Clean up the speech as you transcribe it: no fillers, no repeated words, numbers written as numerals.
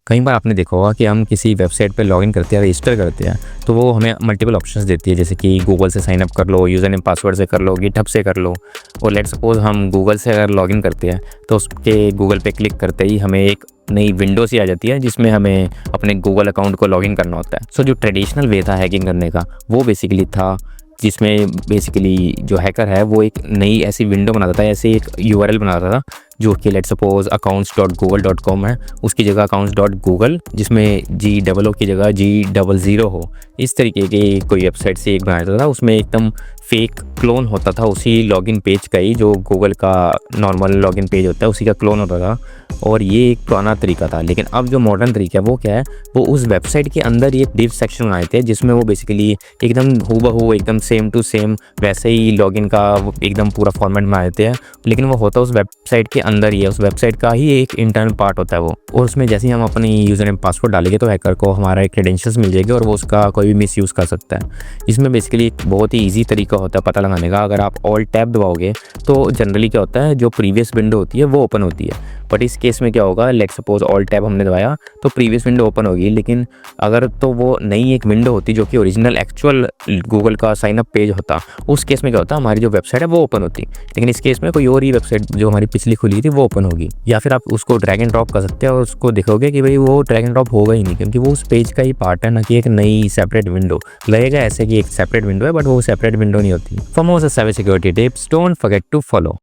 कई बार आपने देखा होगा कि हम किसी वेबसाइट पे लॉगिन करते हैं, रजिस्टर करते हैं, तो वो हमें मल्टीपल ऑप्शंस देती है, जैसे कि गूगल से साइन अप कर लो, यूज़र नेम पासवर्ड से कर लो, गिटहब से कर लो। और लेट्स सपोज़ हम गूगल से अगर लॉगिन करते हैं तो उसके गूगल पे क्लिक करते ही हमें एक नई विंडो सी आ जाती है जिसमें हमें अपने गूगल अकाउंट को लॉगिन करना होता है। सो जो ट्रेडिशनल वे था हैकिंग करने का वो बेसिकली था, जिसमें बेसिकली जो हैकर है वो एक नई ऐसी विंडो बनाता था, ऐसे एक यूआरएल बनाता था जो कि लेट्स सपोज accounts.google.com है, उसकी जगह accounts.google जिसमें GOO की जगह G00 हो, इस तरीके की कोई वेबसाइट से एक बनाया था। उसमें एकदम फेक क्लोन होता था उसी लॉगिन पेज का ही, जो गूगल का नॉर्मल लॉगिन पेज होता है उसी का क्लोन होता था। और ये एक पुराना तरीका था। लेकिन अब जो मॉडर्न तरीका है वो क्या है, वो उस वेबसाइट के अंदर ही एक डिव सेक्शन बनाए थे जिसमें वो बेसिकली एकदम हूबहू एकदम सेम टू सेम वैसे ही लॉगिन का एकदम पूरा फॉर्मेट बना देते हैं। लेकिन वो होता उस वेबसाइट के अंदर ही है, उस वेबसाइट का ही एक इंटरनल पार्ट होता है वो। और उसमें जैसे ही हम अपनी यूज़र नेम पासवर्ड डालेंगे तो हैकर को हमारा एक क्रेडेंशियल्स मिल जाएगी और वो उसका कोई भी मिसयूज़ कर सकता है। इसमें बेसिकली एक बहुत ही ईजी तरीका होता है पता लगाने का। अगर आप ऑल टैब दबाओगे तो जनरली क्या होता है, जो प्रीवियस विंडो होती है वो ओपन होती है। बट इस केस में क्या होगा, लेट्स सपोज ऑल टैब हमने दबाया तो प्रीवियस विंडो ओपन होगी, लेकिन अगर तो वो नई एक विंडो होती जो कि ओरिजिनल एक्चुअल गूगल का साइन अप पेज होता, उस केस में क्या होता, हमारी जो वेबसाइट है वो ओपन होती। लेकिन इस केस में कोई और ही वेबसाइट जो हमारी पिछली खुली थी वो ओपन होगी। या फिर आप उसको ड्रैग एंड ड्रॉप कर सकते हैं और उसको देखोगे कि भाई वो ड्रैग एंड ड्रॉप होगा ही नहीं, क्योंकि वो उस पेज का ही पार्ट है, ना कि एक नई सेपरेट विंडो। लगेगा ऐसे कि एक सेपरेट विंडो है बट वो सेपरेट विंडो नहीं होती। For more cyber security tips don't forget to follow.